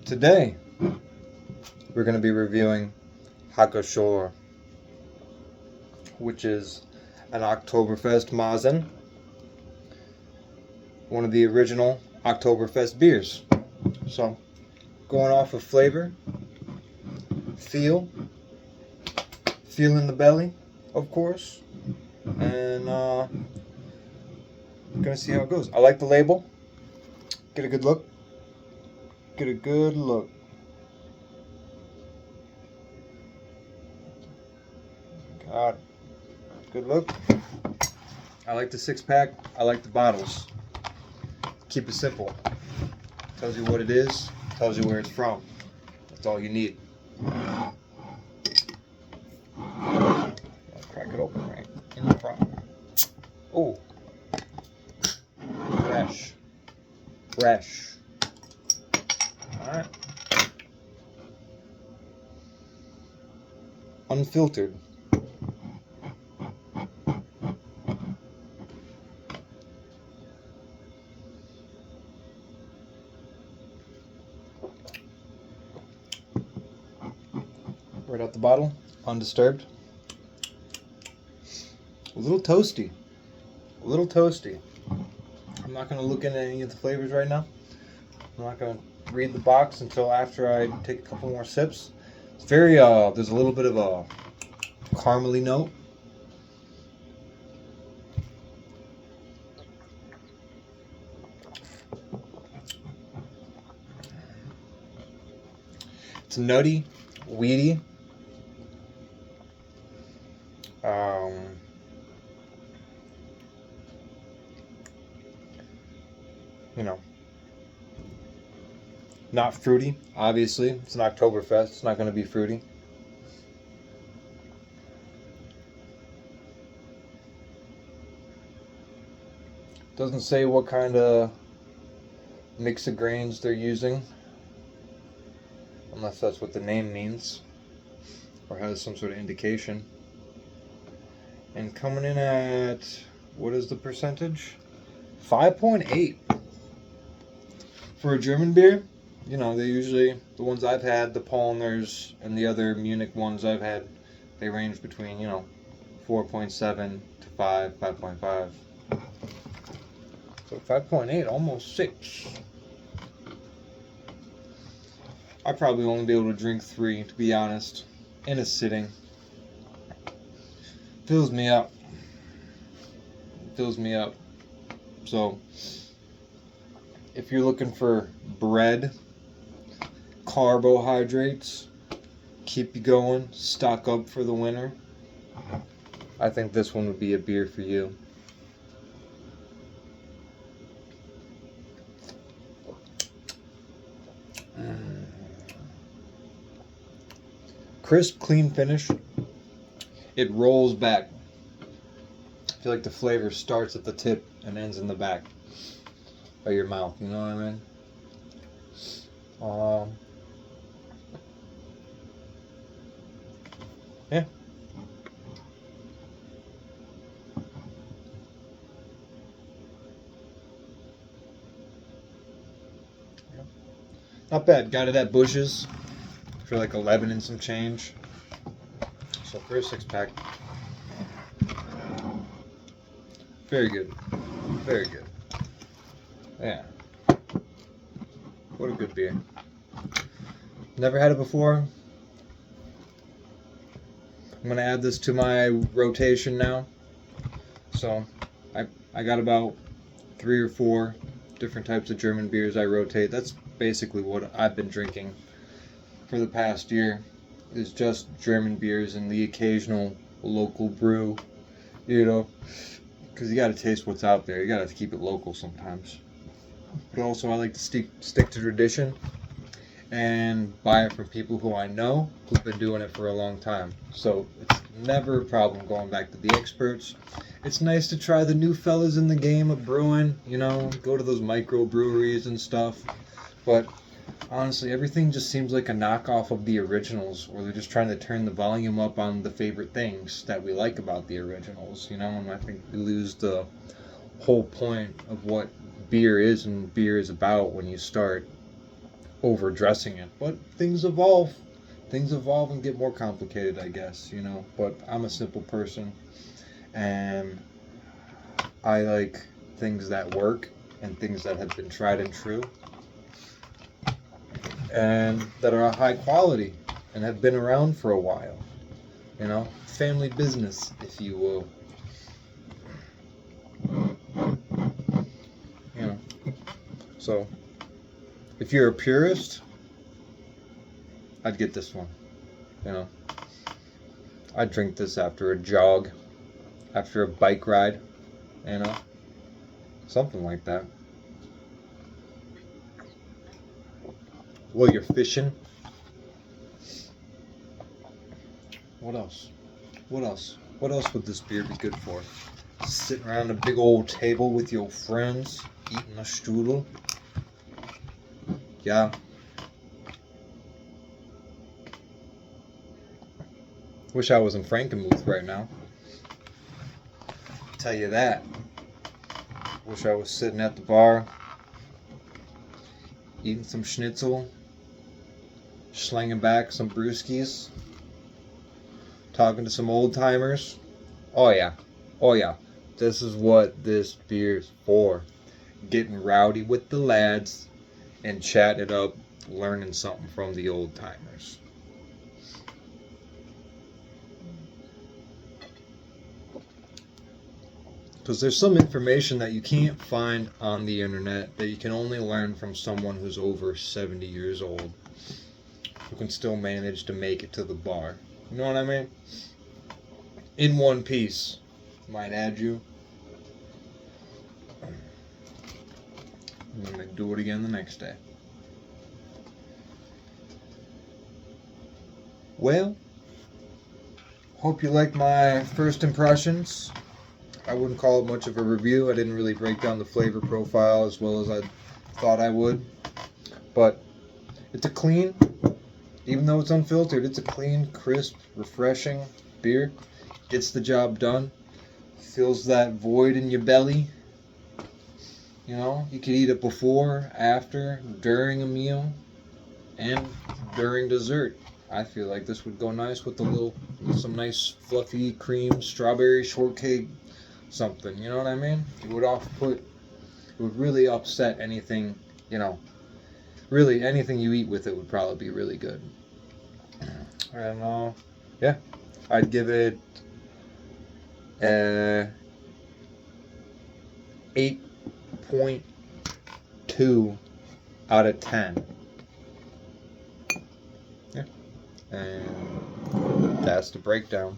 Today, we're going to be reviewing Pschorr, which is an Oktoberfest Märzen, one of the original Oktoberfest beers. So, going off of flavor, feel in the belly, of course, and gonna see how it goes. I like the label. Get a good look. God, good look. I like the 6-pack. I like the bottles. Keep it simple. Tells you what it is. Tells you where it's from. That's all you need. I'll crack it open right in the front. Oh, fresh. All right. Unfiltered. Right out the bottle, undisturbed. A little toasty. I'm not going to look into any of the flavors right now. I'm not going to read the box until after I take a couple more sips. It's very, there's a little bit of a caramely note. It's nutty, weedy. Not fruity, obviously. It's an Oktoberfest. It's not going to be fruity. Doesn't say what kind of mix of grains they're using, unless that's what the name means, or has some sort of indication. And coming in at, what is the percentage? 5.8. For a German beer, you know, they usually, the ones I've had, the Polners and the other Munich ones I've had, they range between, 4.7 to 5, 5.5. So 5.8, almost 6. I'd probably only be able to drink 3, to be honest, in a sitting. Fills me up. So, if you're looking for bread, carbohydrates, keep you going, stock up for the winter, I think this one would be a beer for you. Crisp, clean finish. It rolls back. I feel like the flavor starts at the tip and ends in the back of your mouth. You know what I mean? Yeah. Not bad. Got it at Bush's for like 11 and some change. So for a 6-pack, very good. Yeah. What a good beer. Never had it before. I'm gonna add this to my rotation now. So I got about 3 or 4 different types of German beers I rotate. That's basically what I've been drinking for the past year, is just German beers and the occasional local brew, because you got to taste what's out there. You got to keep it local sometimes. But also I like to stick to tradition and buy it from people who I know who've been doing it for a long time. So it's never a problem going back to the experts. It's nice to try the new fellas in the game of brewing, go to those micro breweries and stuff. But honestly, everything just seems like a knockoff of the originals, or they're just trying to turn the volume up on the favorite things that we like about the originals, and I think we lose the whole point of what beer is and beer is about when you start. overdressing it. But things evolve. Things evolve and get more complicated, I guess, you know. But I'm a simple person, and I like things that work and things that have been tried and true and that are high quality and have been around for a while. You know, family business, if you will. You know, so if you're a purist, I'd get this one. You know, I'd drink this after a jog, after a bike ride. You know, something like that. While you're fishing. What else? What else? What else would this beer be good for? Sitting around a big old table with your friends, eating a strudel. Yeah. Wish I was in Frankenmuth right now. Tell you that. Wish I was sitting at the bar, eating some schnitzel, slinging back some brewskis, talking to some old timers. Oh yeah. Oh yeah. This is what this beer's for. Getting rowdy with the lads and chatting it up, learning something from the old timers. Because there's some information that you can't find on the internet that you can only learn from someone who's over 70 years old, who can still manage to make it to the bar. You know what I mean? In one piece, might add you. I'm going to do it again the next day. Well, hope you like my first impressions. I wouldn't call it much of a review. I didn't really break down the flavor profile as well as I thought I would. But it's a clean, even though it's unfiltered, it's a clean, crisp, refreshing beer. Gets the job done. Fills that void in your belly. You know, you could eat it before, after, during a meal, and during dessert. I feel like this would go nice with some nice fluffy cream, strawberry shortcake, something. You know what I mean? It would really upset anything, you know. Really, anything you eat with it would probably be really good. And, yeah, I'd give it 8.2 out of 10. Yeah. And that's the breakdown.